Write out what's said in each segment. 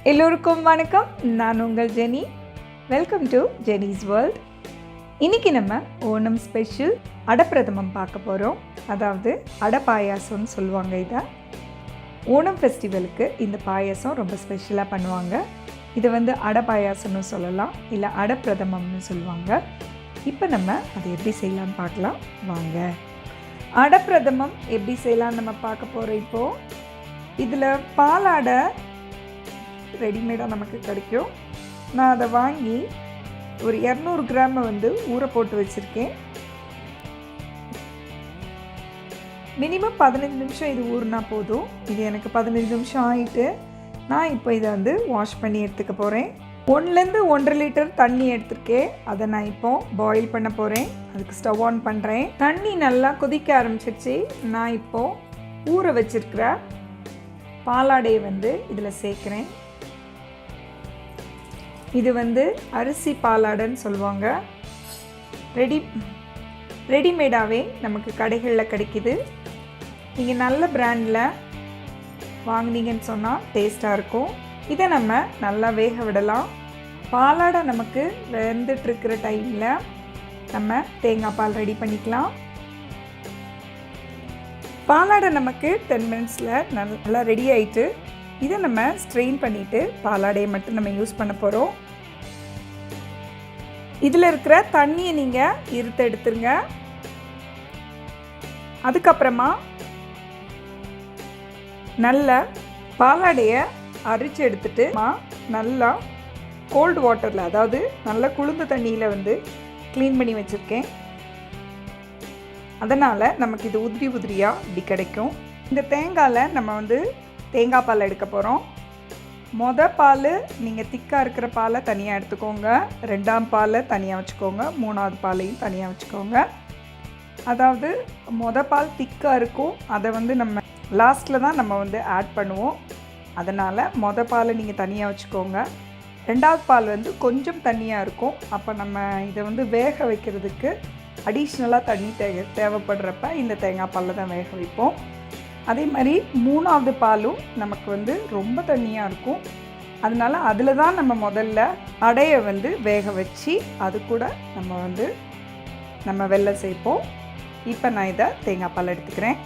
எல்லோருக்கும் வணக்கம். நான் உங்கள் Jenny. Welcome to Jenny's world. இன்றைக்கி நம்ம ஓணம் ஸ்பெஷல் அடப்பிரதமம் பார்க்க போகிறோம். அதாவது அடை பாயாசம்னு சொல்லுவாங்க. இதை ஓணம் ஃபெஸ்டிவலுக்கு இந்த பாயாசம் ரொம்ப ஸ்பெஷலாக பண்ணுவாங்க. இதை அடை பாயாசம்னு சொல்லலாம், இல்லை அடப்பிரதமம்னு சொல்லுவாங்க. இப்போ நம்ம அதை எப்படி செய்யலான்னு பார்க்கலாம் வாங்க. அடப்பிரதமம் எப்படி செய்யலான்னு நம்ம பார்க்க போகிறோம். இப்போது இதில் பாலாடை ரெடிமேடாக நமக்கு கிடைக்கும். நான் அதை வாங்கி ஒரு 200 கிராமை ஊற போட்டு வச்சுருக்கேன். மினிமம் 15 நிமிஷம் இது ஊறினா போதும். இது எனக்கு 15 நிமிஷம் ஆகிட்டு நான் இப்போ இதை வாஷ் பண்ணி எடுத்துக்க போகிறேன். 1லேருந்து 1.5 லிட்டர் தண்ணி எடுத்துருக்கேன். அதை நான் இப்போது பாயில் பண்ண போகிறேன். அதுக்கு ஸ்டவ் ஆன் பண்ணுறேன். தண்ணி நல்லா கொதிக்க ஆரம்பிச்சிருச்சு. நான் இப்போது ஊற வச்சுருக்கிற பாலாடையை இதில் சேர்க்குறேன். இது அரிசி பாலாடைன்னு சொல்லுவாங்க. ரெடிமேடாகவே நமக்கு கடைகளில் கிடைக்கிது. நீங்கள் நல்ல பிராண்டில் வாங்கினீங்கன்னு சொன்னால் டேஸ்ட்டாக இருக்கும். இதை நம்ம நல்லா வேக விடலாம். பாலாடை நமக்கு வெந்துட்டுருக்கிற டைமில் நம்ம தேங்காய் பால் ரெடி பண்ணிக்கலாம். பாலாடை நமக்கு 10 மினிட்ஸில் நல்லா ரெடி ஆகிட்டு இதை நம்ம ஸ்ட்ரெயின் பண்ணிவிட்டு பாலாடையை மட்டும் நம்ம யூஸ் பண்ண போகிறோம். இதில் இருக்கிற தண்ணியை நீங்கள் இருத்து எடுத்துருங்க. அதுக்கப்புறமா நல்ல பாலாடையை அரிச்சு எடுத்துட்டு நல்லா கோல்டு வாட்டரில், அதாவது நல்ல குளிர்ந்த தண்ணியில் க்ளீன் பண்ணி வச்சுருக்கேன். அதனால் நமக்கு இது உதிரியாக இப்படி கிடைக்கும். இந்த தேங்காயில் நம்ம தேங்காய் பால் எடுக்க போகிறோம். பால் நீங்கள் திக்காக இருக்கிற பாலை தனியாக எடுத்துக்கோங்க. 2ஆம் பாலை தனியாக வச்சுக்கோங்க. 3ஆவது பாலையும் தனியாக வச்சுக்கோங்க. அதாவது பால் திக்காக இருக்கும். அதை நம்ம லாஸ்ட்டில் தான் நம்ம ஆட் பண்ணுவோம். அதனால் பாலை நீங்கள் தனியாக வச்சுக்கோங்க. 2ஆவது பால் கொஞ்சம் தண்ணியாக இருக்கும். அப்போ நம்ம இதை வேக வைக்கிறதுக்கு அடிஷ்னலாக தண்ணி தேவைப்படுறப்ப இந்த தேங்காய் பாலில் தான் வேக வைப்போம். அதே மாதிரி 3ஆவது பாலும் நமக்கு ரொம்ப தண்ணியாக இருக்கும். அதனால் அதில் தான் நம்ம முதல்ல அடையை வேக வச்சு அது கூட நம்ம வெல்லம் சேர்ப்போம். இப்போ நான் இதை தேங்காய் பால் எடுத்துக்கிறேன்.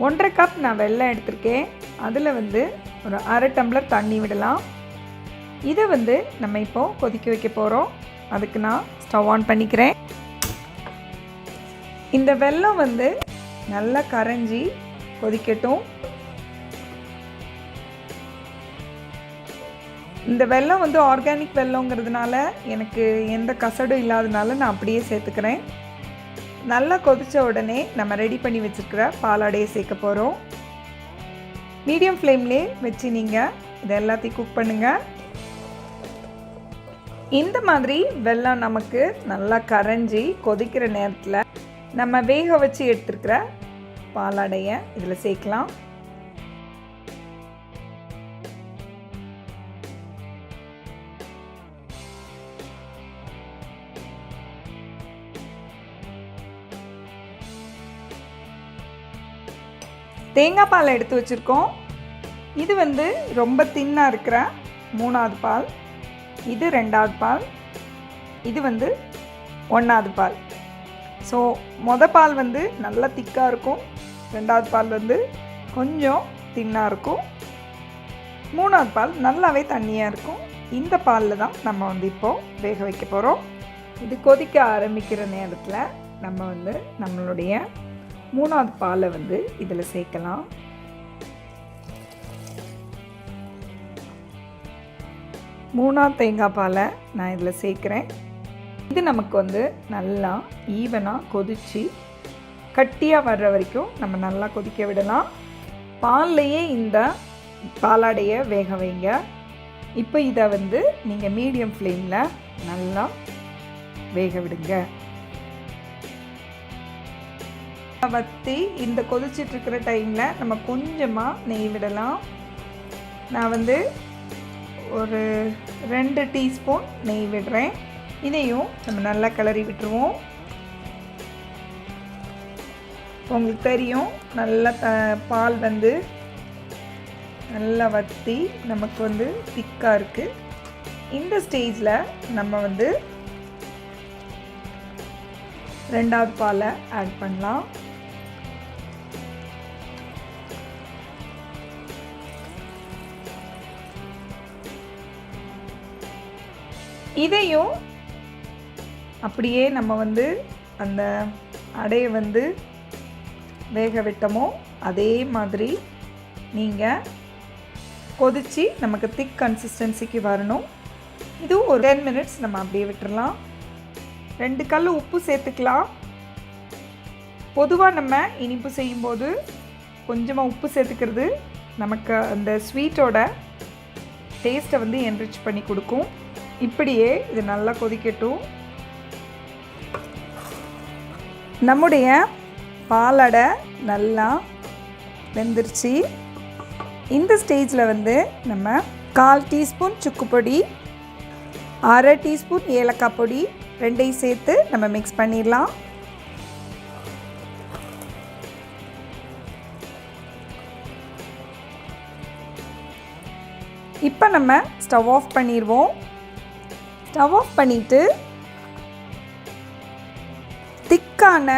1.5 கப் நான் வெல்லம் எடுத்திருக்கேன். அதில் ஒரு 1/2 டம்ளர் தண்ணி விடலாம். இதை நம்ம இப்போது கொதிக்க வைக்க போகிறோம். அதுக்கு நான் ஸ்டவ் ஆன் பண்ணிக்கிறேன். இந்த வெல்லம் நல்லா கரைஞ்சி கொதிக்கட்டும். இந்த வெல்லம் ஆர்கானிக் வெல்லங்கிறதுனால எனக்கு எந்த கசடும் இல்லாதனால நான் அப்படியே சேர்த்துக்கிறேன். நல்லா கொதித்த உடனே நம்ம ரெடி பண்ணி வச்சுருக்கிற பாலாடையை சேர்க்க போகிறோம். மீடியம் ஃப்ளேம்லேயே வச்சு நீங்கள் இதை எல்லாத்தையும் குக் பண்ணுங்கள். இந்த மாதிரி வெல்லம் நமக்கு நல்லா கரைஞ்சி கொதிக்கிற நேரத்தில் நம்ம வேக வச்சு எடுத்துருக்கிற பாலாடையை இதில் சேர்க்கலாம். தேங்காய் பால் எடுத்து வச்சுருக்கோம். இது ரொம்ப தின்னாக இருக்கிற 3ஆவது பால், இது 2ஆவது பால், இது 1ஆவது பால். ஸோ பால் நல்லா திக்காக இருக்கும். 2ஆவது பால் கொஞ்சம் தின்னாக இருக்கும். 3ஆவது பால் நல்லாவே தண்ணியாக இருக்கும். இந்த பாலில் தான் நம்ம இப்போது வேக வைக்க போகிறோம். இது கொதிக்க ஆரம்பிக்கிற நேரத்தில் நம்ம நம்மளுடைய 3ஆவது பாலை இதில் சேர்க்கலாம். மூணாவது தேங்காய் பாலை நான் இதில் சேர்க்குறேன். இது நமக்கு நல்லா ஈவனாக கொதித்து கட்டியாக வர்ற வரைக்கும் நம்ம நல்லா கொதிக்க விடலாம். பால்லையே இந்த பாலாடையை வேக வைங்க. இப்போ இதை நீங்கள் மீடியம் ஃப்ளேமில் நல்லா வேக விடுங்க. வற்றி இந்த கொதிச்சிட்ருக்கிற டைமில் நம்ம கொஞ்சமாக நெய் விடலாம். நான் ஒரு 2 டீஸ்பூன் நெய் விடுறேன். இதையும் நம்ம நல்லா கிளறி விட்டுருவோம். உங்களுக்கு தெரியும், நல்லா பால் நல்லா வற்றி நமக்கு வந்து திக்காக இருக்குது. இந்த ஸ்டேஜில் நம்ம வந்து 2வது பாலை ஆட் பண்ணலாம். இதையும் அப்படியே நம்ம வந்து அந்த அடையை வந்து வேக விட்டோமோ அதே மாதிரி நீங்கள் கொதித்து நமக்கு திக் கன்சிஸ்டன்சிக்கு வரணும். இதுவும் ஒரு 10 மினிட்ஸ் நம்ம அப்படியே விட்டுறலாம். 2 கல் உப்பு சேர்த்துக்கலாம். பொதுவாக நம்ம இனிப்பு செய்யும்போது கொஞ்சமாக உப்பு சேர்த்துக்கிறது நமக்கு அந்த ஸ்வீட்டோட டேஸ்ட்டை வந்து என்ரிச் பண்ணி கொடுக்கும். இப்படியே இது நல்லா கொதிக்கட்டும். நம்முடைய பாலடை நல்லா வெந்துருச்சு. இந்த ஸ்டேஜில் வந்து நம்ம 1/4 டீஸ்பூன் சுக்கு பொடி, 1/2 டீஸ்பூன் ஏலக்காய் பொடி 2ஐயும் சேர்த்து நம்ம மிக்ஸ் பண்ணிடலாம். இப்போ நம்ம ஸ்டவ் ஆஃப் பண்ணிடுவோம். ஸ்டவ் ஆஃப் பண்ணிவிட்டு திக்கான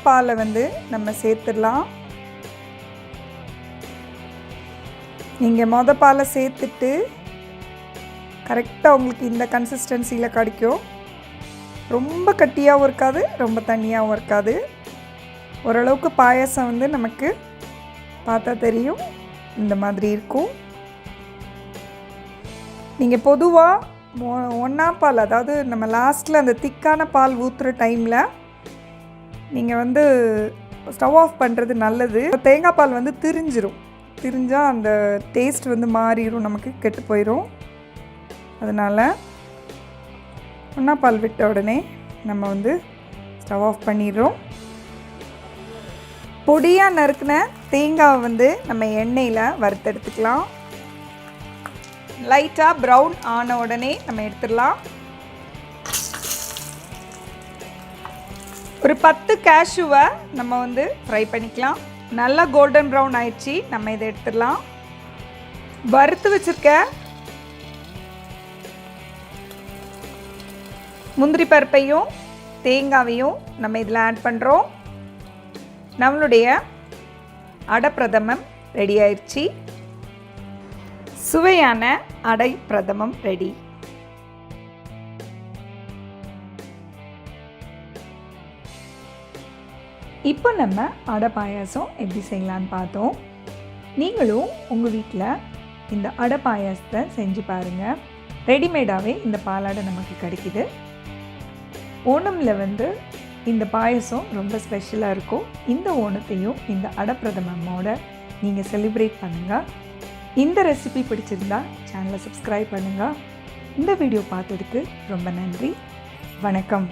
பாலை வந்து நம்ம சேர்த்துடலாம். நீங்கள் பாலை சேர்த்துட்டு கரெக்டாக உங்களுக்கு இந்த கன்சிஸ்டன்சியில் கிடைக்கும். ரொம்ப கட்டியாகவும் இருக்காது, ரொம்ப தண்ணியாகவும் இருக்காது. ஓரளவுக்கு பாயாசம் வந்து நமக்கு பார்த்தா தெரியும், இந்த மாதிரி இருக்கும். நீங்கள் பொதுவாக 1ஆம் பால், அதாவது நம்ம லாஸ்ட்டில் அந்த திக்கான பால் ஊற்றுற டைமில் நீங்கள் வந்து ஸ்டவ் ஆஃப் பண்ணுறது நல்லது. தேங்காய் பால் வந்து திரிஞ்சால் அந்த டேஸ்ட் வந்து மாறிடும், நமக்கு கெட்டு போயிடும். அதனால் 1ஆம் பால் விட்ட உடனே நம்ம வந்து ஸ்டவ் ஆஃப் பண்ணிடுறோம். பொடியாக நறுக்கின தேங்காவை வந்து நம்ம எண்ணெயில் வறுத்தெடுத்துக்கலாம். லைட்டாக ப்ரௌன் ஆன உடனே நம்ம எடுத்துடலாம். ஒரு 10 கேஷ்யூவை நம்ம வந்து ஃப்ரை பண்ணிக்கலாம். நல்லா கோல்டன் ப்ரௌன் ஆயிடுச்சு. நம்ம இதை எடுத்துடலாம். வறுத்து வச்சுருக்க முந்திரி பருப்பையும் தேங்காவையும் நம்ம இதில் ஆட் பண்ணுறோம். நம்மளுடைய அடை பிரதமம் ரெடி ஆயிடுச்சு. சுவையான அடை பிரதமம் ரெடி. இப்போ நம்ம அடை பாயாசம் எப்படி செய்யலான்னு பார்த்தோம். நீங்களும் உங்கள் வீட்டில் இந்த அடை பாயாசத்தை செஞ்சு பாருங்கள். ரெடிமேடாகவே இந்த பாலாடை நமக்கு கிடைக்கிது. ஓணமில் வந்து இந்த பாயசம் ரொம்ப ஸ்பெஷலாக இருக்கும். இந்த ஓணத்தையும் இந்த அடை பிரதமமோட நீங்கள் செலிப்ரேட் பண்ணுங்கள். இந்த ரெசிபி பிடிச்சிருந்தா சேனலை சப்ஸ்கிரைப் பண்ணுங்கள். இந்த வீடியோ பார்த்ததுக்கு ரொம்ப நன்றி. வணக்கம்.